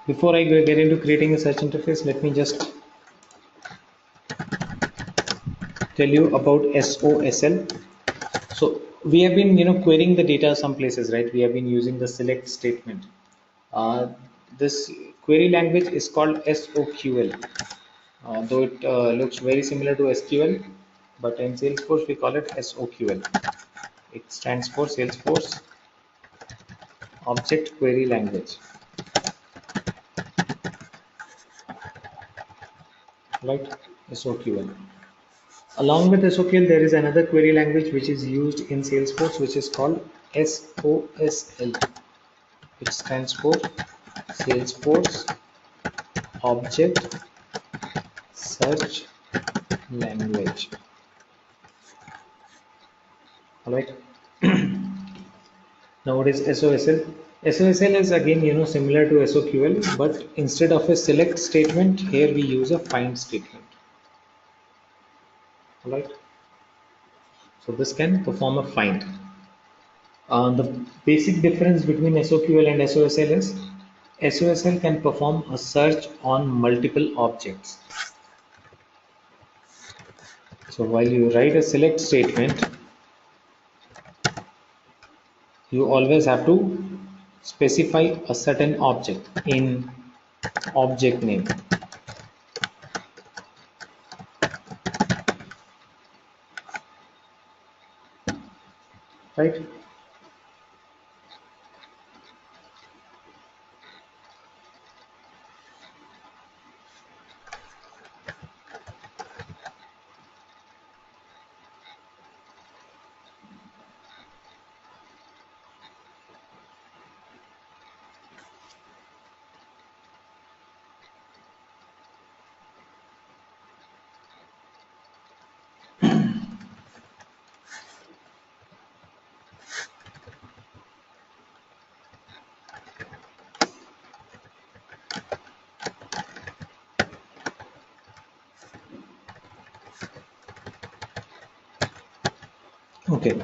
Before I get into creating a search interface, let me just tell you about SOSL. So we have been, querying the data some places, right? We have been using the select statement. This query language is called SOQL, though it looks very similar to SQL, but in Salesforce we call it SOQL. It stands for Salesforce Object Query Language, right? SOQL. Along with SOQL, there is another query language which is used in Salesforce, which is called SOSL. It stands for Salesforce Object Search Language. All right. Now, what is SOSL? SOSL is again, similar to SOQL, but instead of a select statement, here we use a find statement. All right. So this can perform a find. The basic difference between SOQL and SOSL is SOSL can perform a search on multiple objects. So while you write a select statement, you always have to specify a certain object in object name, right? Okay,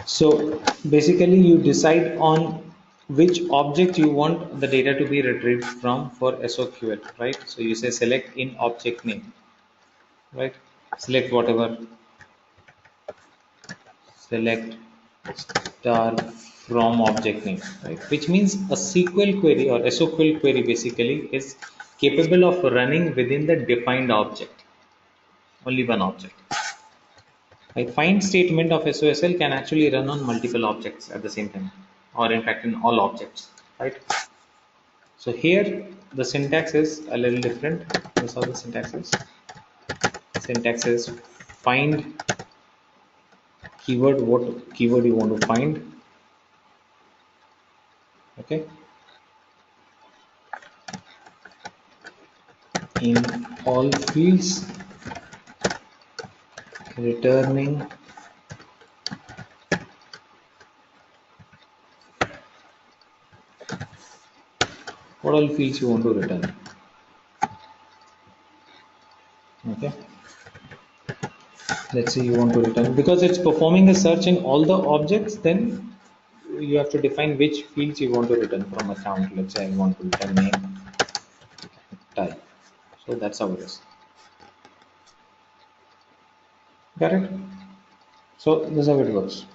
so basically you decide on which object you want the data to be retrieved from for SOQL, right? So you say select in object name, right? Select whatever, select star from object name, right? Which means a SQL query or SOQL query basically is capable of running within the defined object, only one object. A find statement of SOSL can actually run on multiple objects at the same time, or in fact in all objects, right? So here the syntax is a little different. This is how the syntax is. Syntax is find keyword, what keyword you want to find. Okay. In all fields, returning what all fields you want to return. Okay. Let's say you want to return, because it's performing a search in all the objects, then you have to define which fields you want to return from account. Let's say I want to return name, type. So that's how it is. Got it? So this is how it works.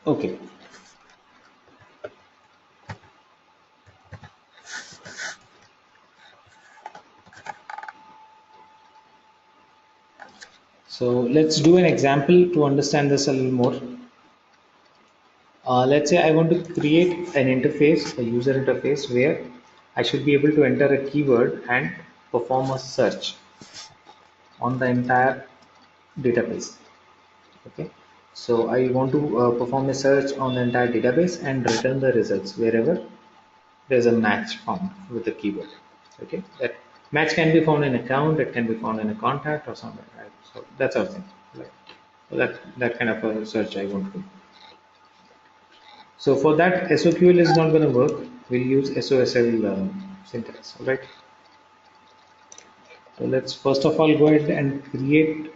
Okay. So let's do an example to understand this a little more. Let's say I want to create an interface, a user interface, where I should be able to enter a keyword and perform a search on the entire database. Okay, so I want to perform a search on the entire database and return the results wherever there's a match found with the keyword. Okay, that match can be found in account, it can be found in a contact or somewhere, right? So that's our thing. Right? So that kind of a search I want to do. So for that, SOQL is not going to work. We'll use SOSL syntax. All right. So let's first of all go ahead and create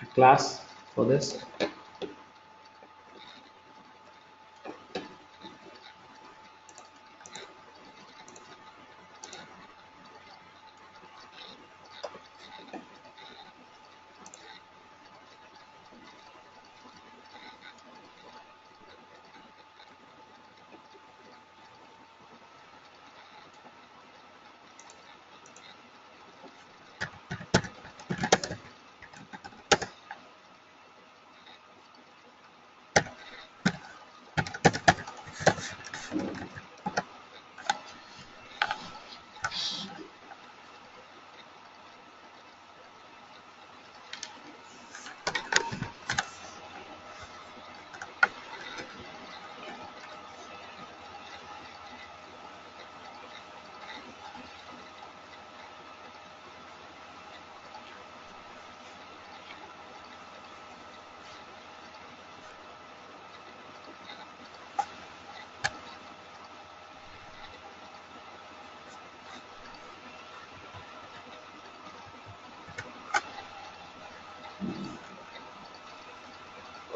a class for this.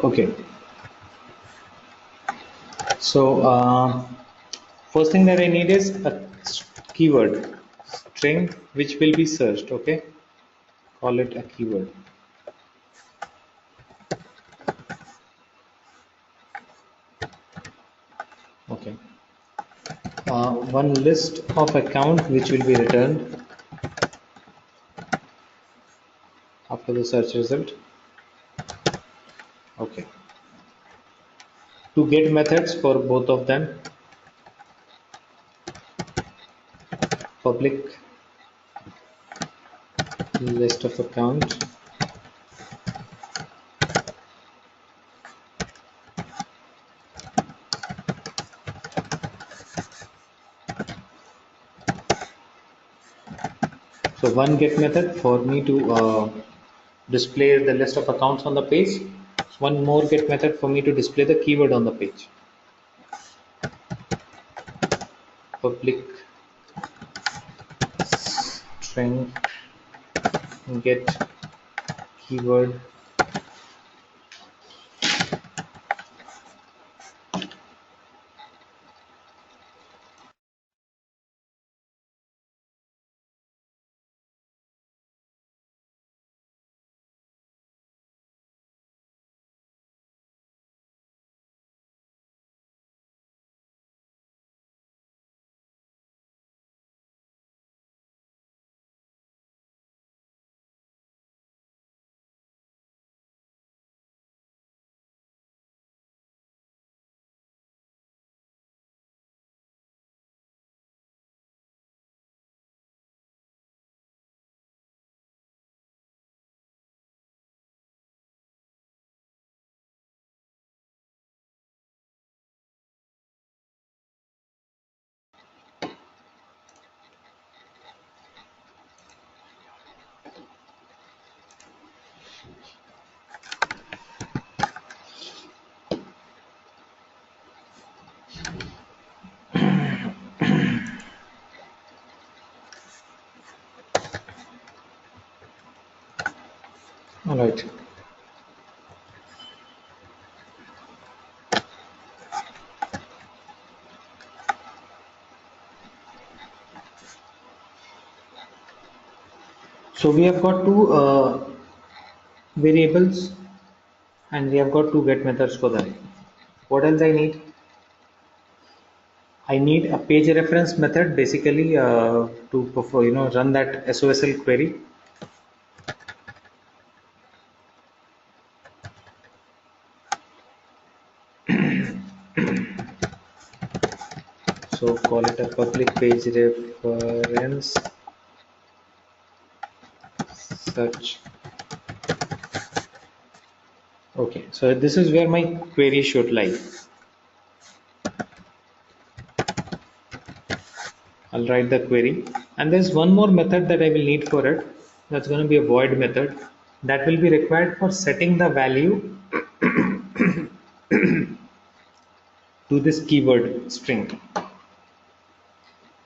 Okay, so first thing that I need is a keyword string which will be searched. Okay, call it a keyword. Okay, one list of account which will be returned after the search result. Okay, to get methods for both of them, public list of account, so one get method for me to display the list of accounts on the page, one more get method for me to display the keyword on the page. Public string get keyword. All right, so we have got two variables and we have got two get methods for them. What else I need? I need a page reference method basically to perform, run that SOSL query. So call it a public page reference search. Okay, so this is where my query should lie. I'll write the query, and there's one more method that I will need for it. That's going to be a void method that will be required for setting the value to this keyword string.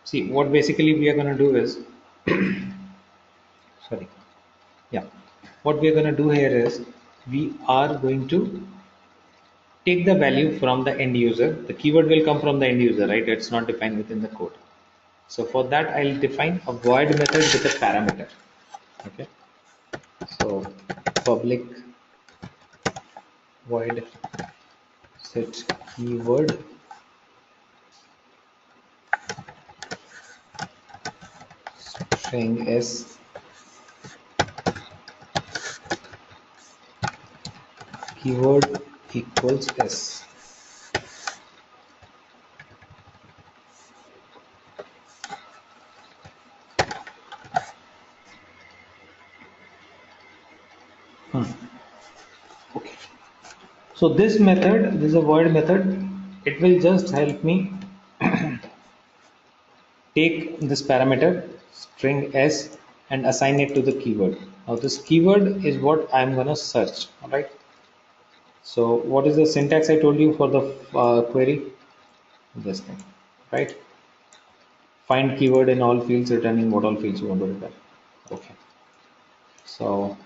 See, what basically we are going to do is, sorry, yeah, what we are going to do here is we are going to take the value from the end user. The keyword will come from the end user, right? It's not defined within the code. So for that, I'll define a void method with a parameter. Okay. So public void set keyword string s keyword equals s. Okay. So this method, this is a void method. It will just help me take this parameter string s and assign it to the keyword. Now this keyword is what I'm going to search. All right. So what is the syntax I told you for the query? This thing, right? Find keyword in all fields, returning what all fields you want to return. Okay. So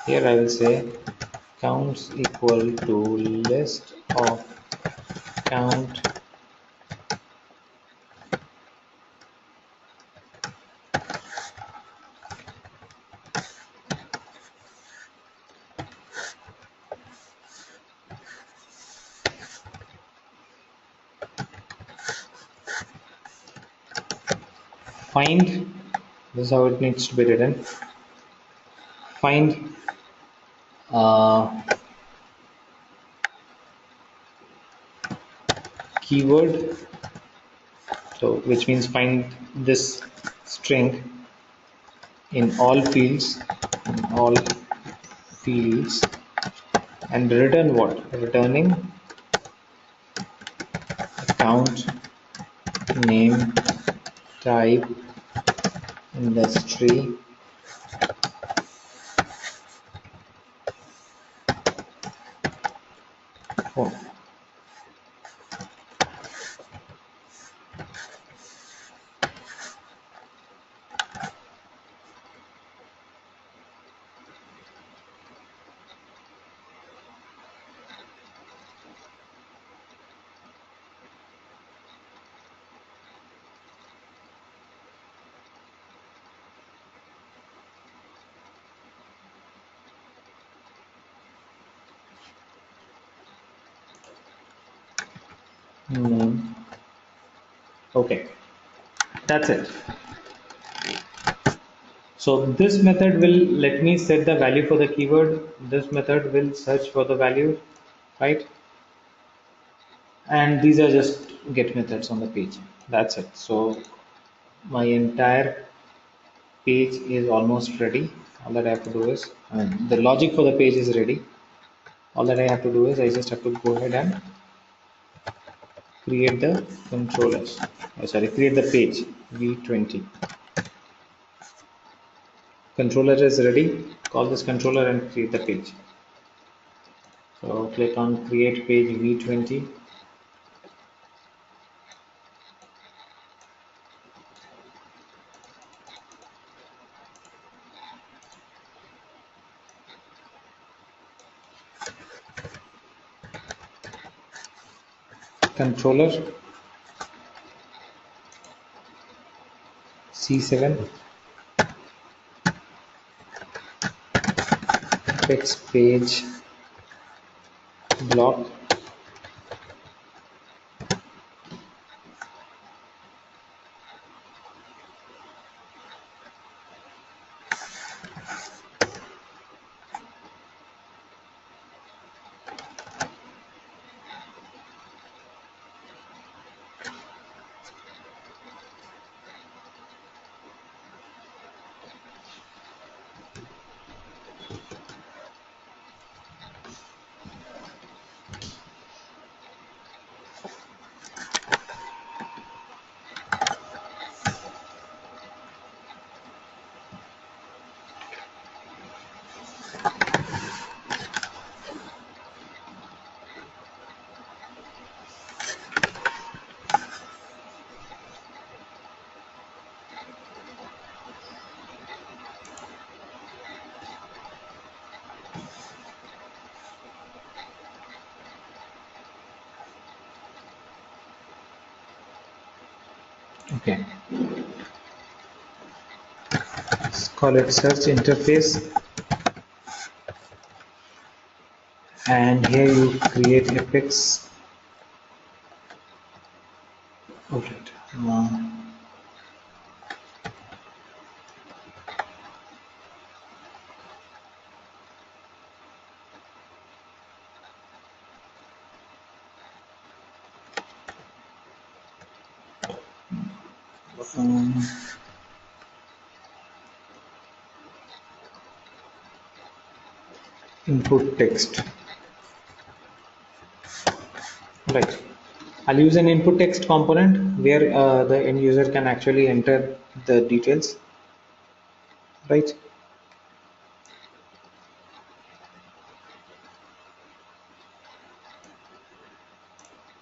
here I will say counts equal to list of count find. This is how it needs to be written. Find keyword, so which means find this string in all fields, and return what? Returning account name, type, industry, phone. Okay, that's it. So this method will let me set the value for the keyword. This method will search for the value, right? And these are just get methods on the page. That's it. So my entire page is almost ready. All that I have to do is, the logic for the page is ready. All that I have to do is I just have to go ahead and create the controllers. Create the page v20. Controller is ready. Call this controller and create the page. So click on create page v20. Controller C7 text page block Okay, let's call it search interface, and here you create Apex. Alright, input text. Right, I'll use an input text component where the end user can actually enter the details, right?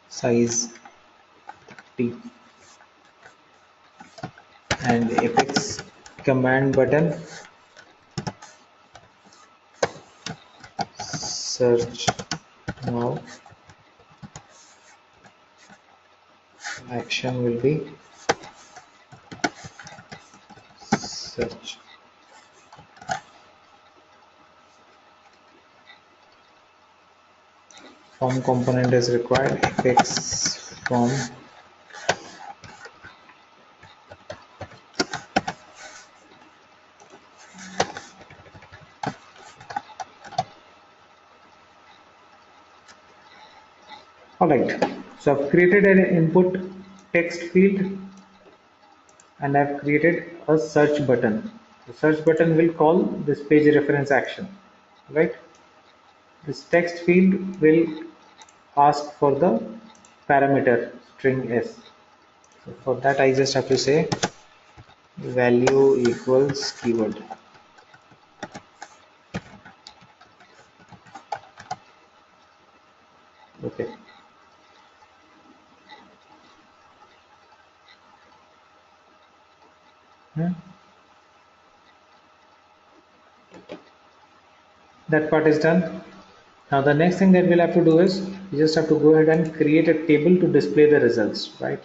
Size T and Apex command button search now, action will be search. Form component is required, apex form Alright, so I've created an input text field and I've created a search button. The search button will call this page reference action, right? This text field will ask for the parameter string s. So for that I just have to say value equals keyword. Okay. That part is done. Now the next thing that we'll have to do is we just have to go ahead and create a table to display the results, right?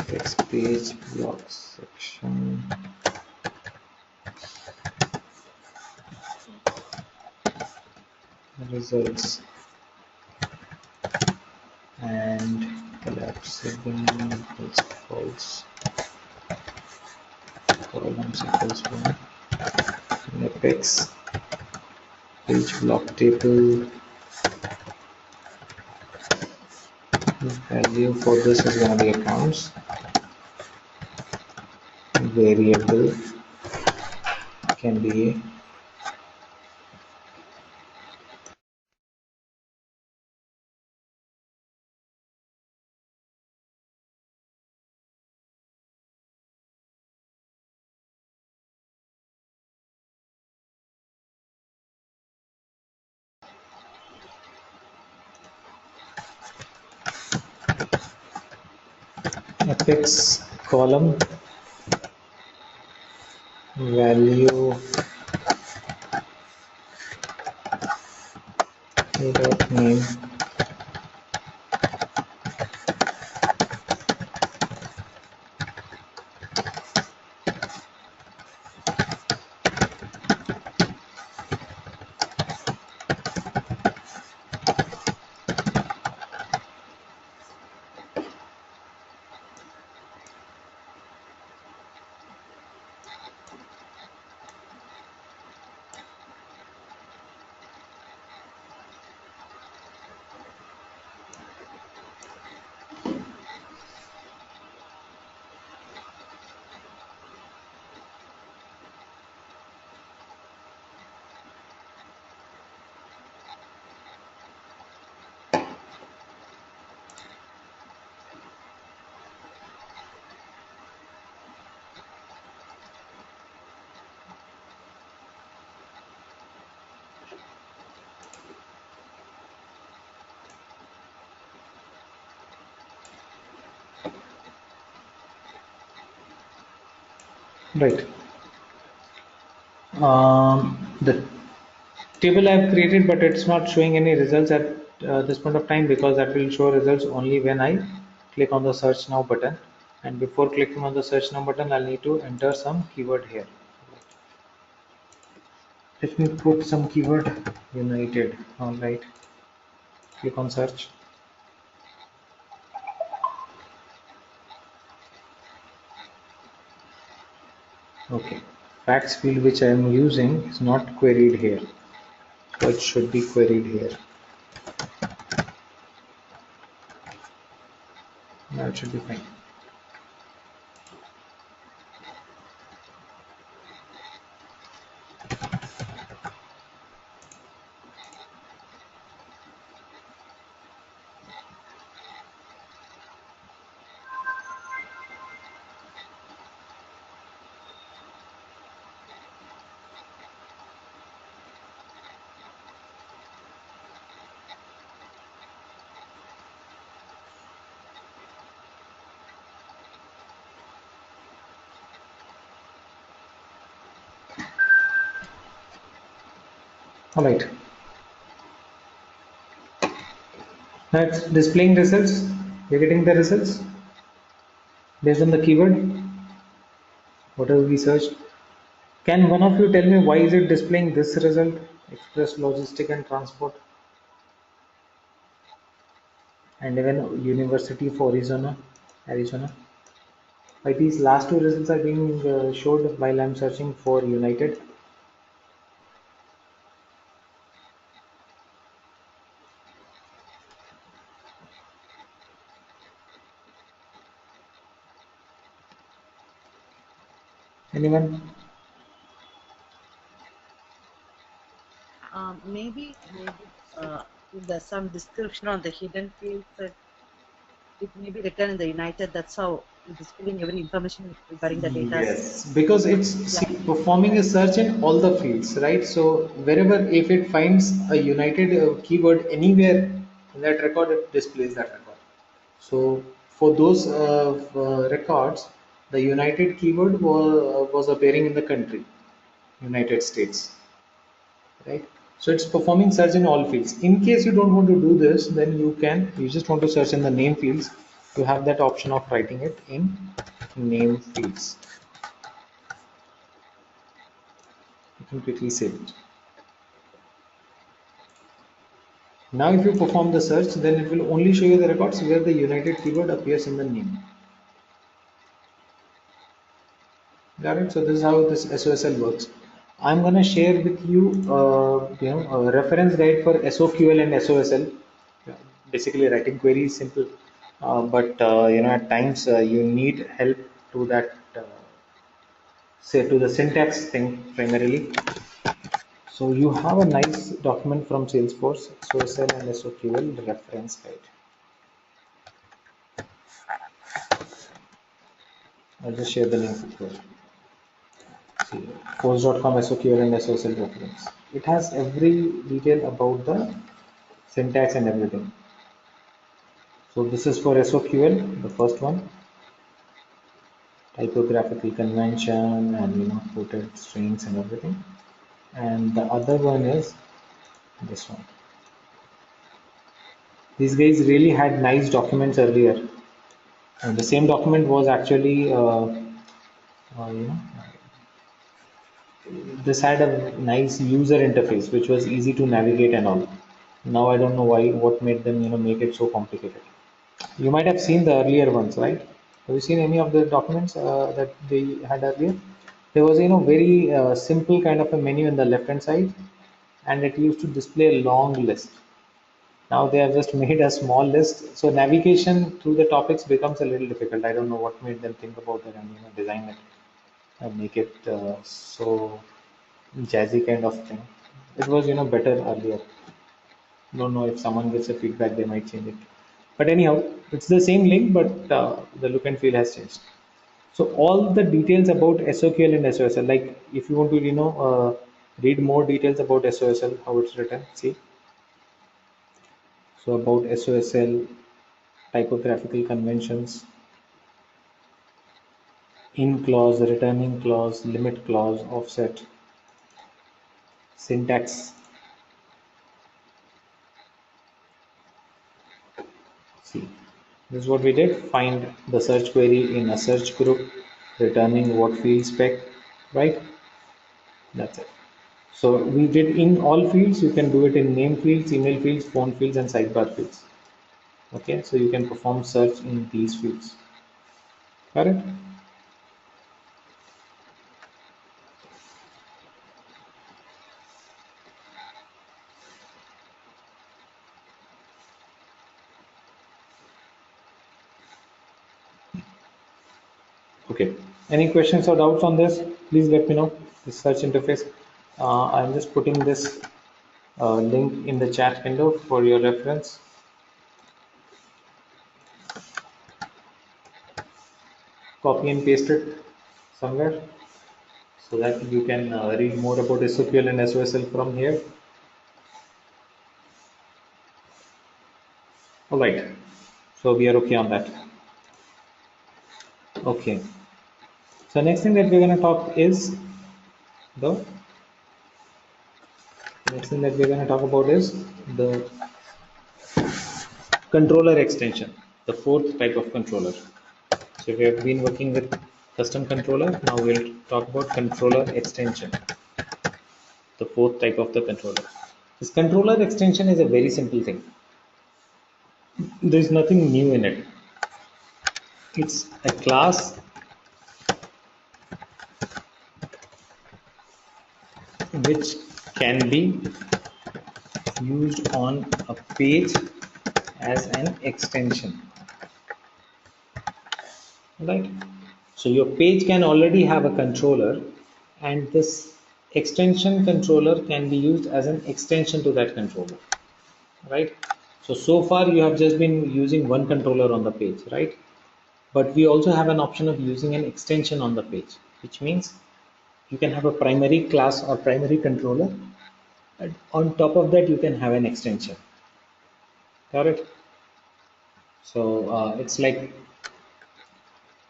Text page blocks section results and collapsible equals false, columns equals 1, in apex page block table value for this is going to be accounts, variable can be apex column value dot name right. The table I have created, but it's not showing any results at this point of time because that will show results only when I click on the search now button. And before clicking on the search now button, I'll need to enter some keyword here. Let me put some keyword United. All right. Click on search. Okay. Facts field which I am using is not queried here, so it should be queried here. Now it should be fine. All right. Now it's displaying results. We're getting the results based on the keyword, whatever we searched. Can one of you tell me why is it displaying this result? Express, logistic, and transport, and even University of Arizona. Arizona. Why these last two results are being showed while I'm searching for United? Anyone? Maybe if there's some description on the hidden fields that it may be written in the United. That's how it is pulling every information regarding the data. Yes, because it's Yeah, see, performing a search in all the fields, right? So wherever if it finds a united keyword anywhere in that record, it displays that record. So for those records, the united keyword was appearing in the country, United States, right? So it's performing search in all fields. In case you don't want to do this, then you just want to search in the name fields. You have that option of writing it in name fields. You can quickly save it. Now if you perform the search, then it will only show you the records where the united keyword appears in the name. Got it? So this is how this SOSL works. I'm gonna share with you, a reference guide for SOQL and SOSL. Yeah, basically, writing query is simple, but at times you need help to that, say to the syntax thing primarily. So you have a nice document from Salesforce, SOSL and SOQL reference guide. I'll just share the link here. See, force.com SOQL and SOSL reference. It has every detail about the syntax and everything. So this is for SOQL, the first one, typographical convention and quoted strings and everything. And the other one is this one. These guys really had nice documents earlier. And the same document was actually, you know, this had a nice user interface which was easy to navigate and all. Now I don't know why, what made them make it so complicated. You might have seen the earlier ones, right? Have you seen any of the documents that they had earlier? There was very simple kind of a menu in the left hand side, and it used to display a long list. Now they have just made a small list, so navigation through the topics becomes a little difficult. I don't know what made them think about it and design it and make it so jazzy kind of thing. It was better earlier. Don't know if someone gives a feedback, they might change it. But anyhow, it's the same link, but the look and feel has changed. So all the details about SOQL and SOSL, like if you want to read more details about SOSL, how it's written, see. So about SOSL, typographical conventions, in clause, returning clause, limit clause, offset, syntax. See, this is what we did. Find the search query in a search group, returning what field spec, right? That's it. So we did in all fields. You can do it in name fields, email fields, phone fields, and sidebar fields. Okay, so you can perform search in these fields. Got it? Okay. Any questions or doubts on this? Please let me know. The search interface. I'm just putting this link in the chat window for your reference. Copy and paste it somewhere so that you can read more about SOQL and SOSL from here. All right. So we are okay on that. Okay. So next thing that we're going to talk is the Next thing that we're going to talk about is the controller extension, the fourth type of controller. So we have been working with custom controller. Now we'll talk about controller extension, the fourth type of the controller. This controller extension is a very simple thing. There is nothing new in it. It's a class which can be used on a page as an extension, right? So your page can already have a controller, and this extension controller can be used as an extension to that controller, right? So far you have just been using one controller on the page, right? But we also have an option of using an extension on the page, which means you can have a primary class or primary controller, and on top of that you can have an extension. Got it? So it's like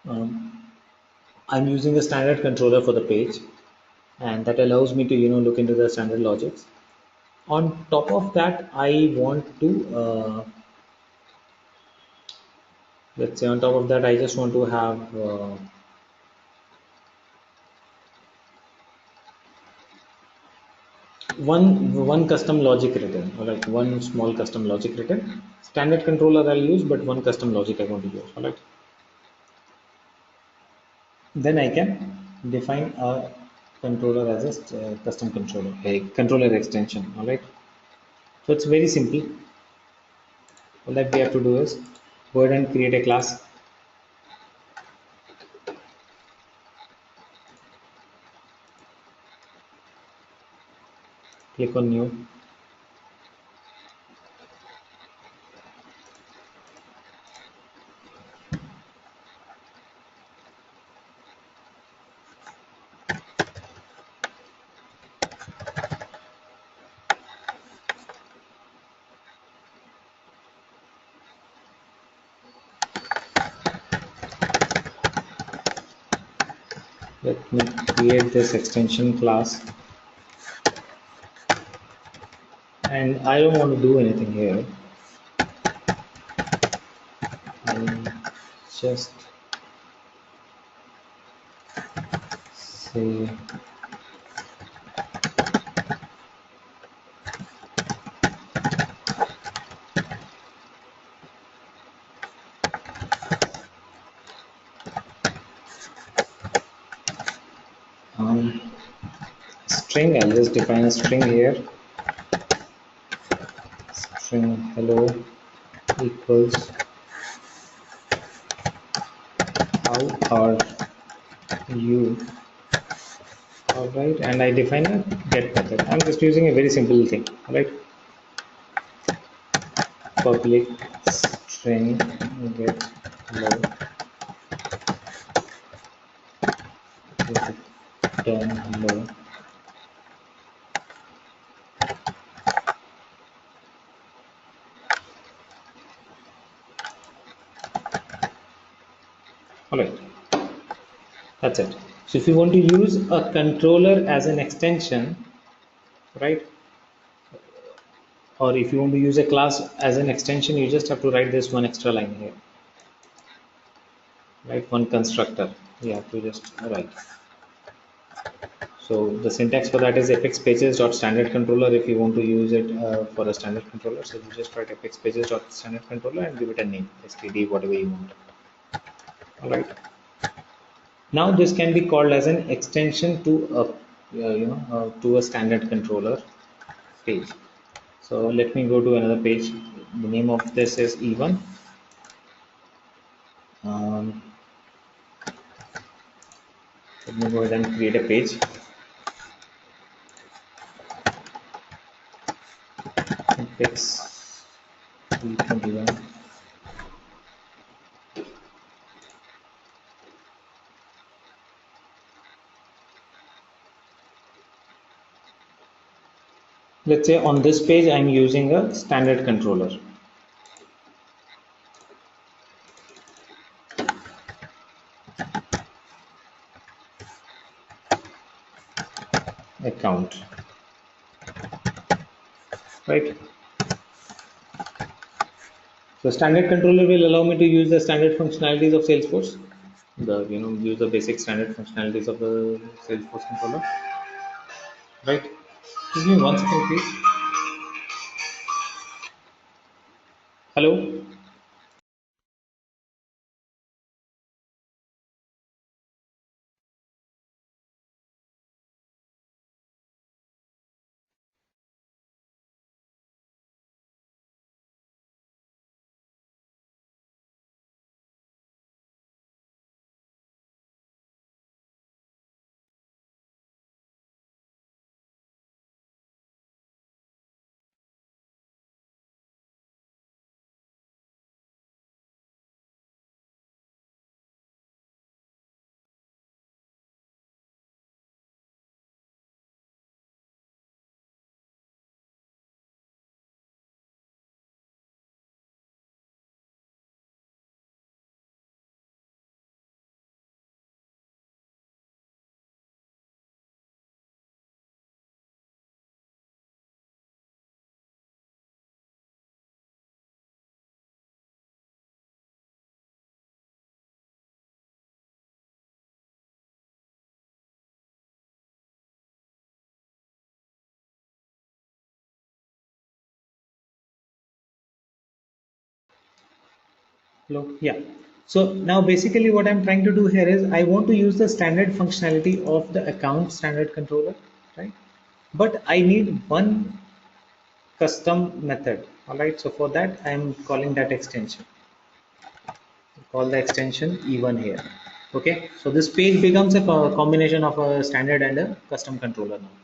um, I'm using a standard controller for the page, and that allows me to look into the standard logics. On top of that, I want to let's say on top of that I just want to have one custom logic written, or like one small custom logic written. Standard controller I'll use, but one custom logic I want to use. All right. Then I can define a controller as a custom controller, a controller extension. All right. So it's very simple. All that we have to do is go ahead and create a class. Click on new. Let me create this extension class, and I don't want to do anything here. I'll just say string. I'll just define a string here. String hello equals how are you. All right, and I define a get method. I'm just using a very simple thing. All right, public string get hello return hello. All right, that's it. So if you want to use a controller as an extension, right, or if you want to use a class as an extension, you just have to write this one extra line here, right? One constructor you have to just write. So the syntax for that is apex pages dot standard controller if you want to use it for a standard controller. So you just write apex pages dot standard controller and give it a name, std, whatever you want. All right. Now this can be called as an extension to a to a standard controller page. So let me go to another page. The name of this is E1. Let me go ahead and create a page. Apex E21. Let's say on this page I'm using a standard controller. Account. right? So standard controller will allow me to use the standard functionalities of Salesforce, use the basic standard functionalities of the Salesforce controller, right? Give me 1 second, please. Hello. Hello. Yeah. So now basically what I'm trying to do here is I want to use the standard functionality of the account standard controller, right? But I need one custom method. All right. So for that, I'm calling that extension. Call the extension E1 here. Okay. So this page becomes a combination of a standard and a custom controller now,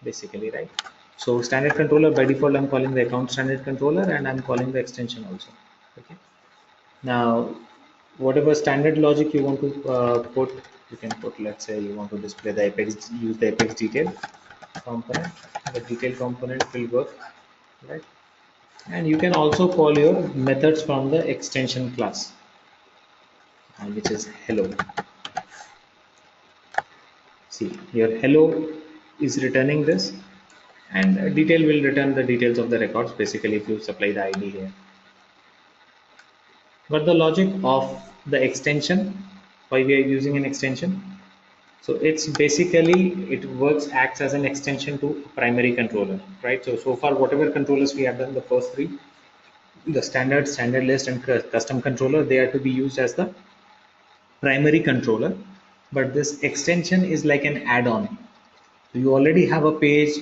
basically, right? So standard controller by default, I'm calling the account standard controller and I'm calling the extension also. Okay. Now, whatever standard logic you want to put, you can put, let's say you want to display the apex, use the apex detail component, the detail component will work, right? And you can also call your methods from the extension class, which is hello. See, your hello is returning this, and detail will return the details of the records, basically if you supply the ID here. But the logic of the extension, why we are using an extension, so it's basically, it works, acts as an extension to primary controller, right? So far, whatever controllers we have done, the first three, the standard, standard list, and custom controller, they are to be used as the primary controller. But this extension is like an add-on. So you already have a page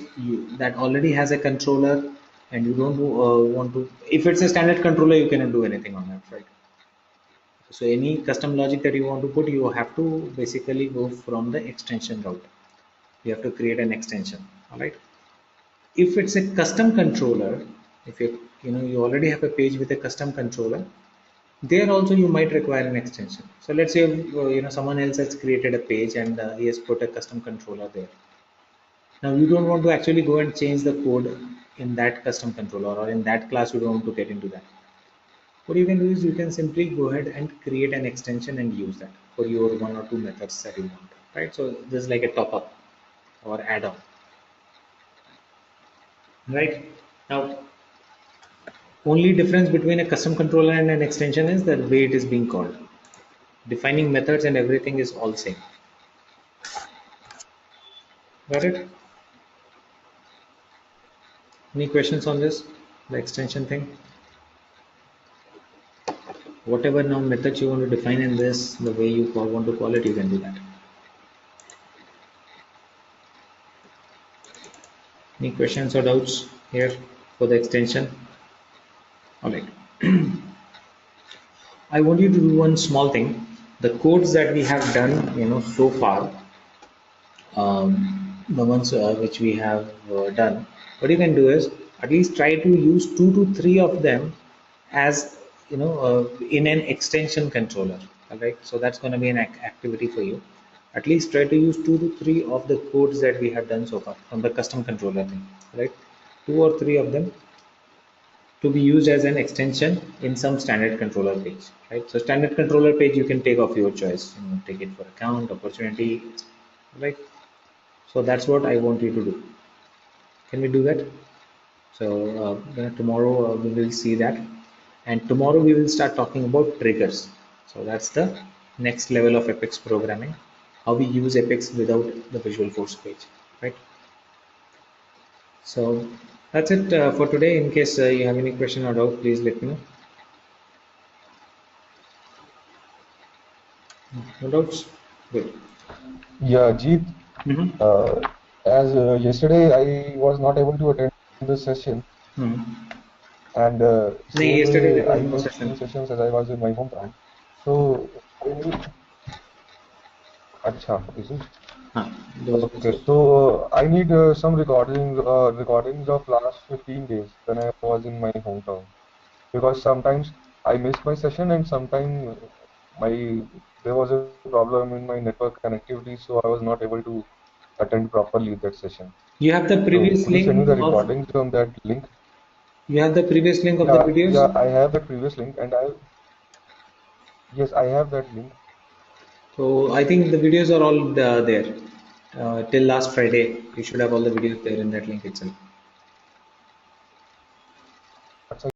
that already has a controller, and you don't want to. If it's a standard controller, you cannot do anything on that, right? So any custom logic that you want to put, you have to basically go from the extension route. You have to create an extension. All right. If it's a custom controller, if you already have a page with a custom controller, there also you might require an extension. So let's say someone else has created a page and he has put a custom controller there. Now you don't want to actually go and change the code in that custom controller or in that class. You don't want to get into that. What you can do is you can simply go ahead and create an extension and use that for your one or two methods that you want, right? So this is like a top up or add on, right? Now only difference between a custom controller and an extension is the way it is being called. Defining methods and everything is all same. Got it? Any questions on this? The extension thing? Whatever now methods you want to define in this, the way you want to call it, you can do that. Any questions or doubts here for the extension? All right. I want you to do one small thing. The codes that we have done, so far, the ones which we have done, what you can do is at least try to use 2 to 3 of them as in an extension controller. All right, so that's going to be an activity for you. At least try to use 2 to 3 of the codes that we have done so far from the custom controller thing, right? 2 or 3 of them to be used as an extension in some standard controller page, right? So standard controller page you can take of your choice, take it for account, opportunity, right? So that's what I want you to do. Can we do that? So tomorrow we will see that, and tomorrow we will start talking about triggers. So that's the next level of Apex programming, how we use Apex without the Visual Force page, right? So that's it for today. In case you have any question or doubt, please let me know. No doubts? Good. Yeah, Jeet, Mm-hmm. uh, as yesterday I was not able to attend the session, Mm-hmm. and same Yesterday way there was I no missed session. few sessions as I was in my hometown. So I need, acha, is it? Huh. Those Okay, also. so I need some recordings of last 15 days when I was in my hometown, because sometimes I missed my session and sometimes my there was a problem in my network connectivity, so I was not able to attend properly that session. You have the So previous could you send me link the of recordings on that link? you have the previous link of the Yeah, videos. yeah, I have that previous link, and yes, I have that link. So I think the videos are all there till last Friday. You should have all the videos there in that link itself.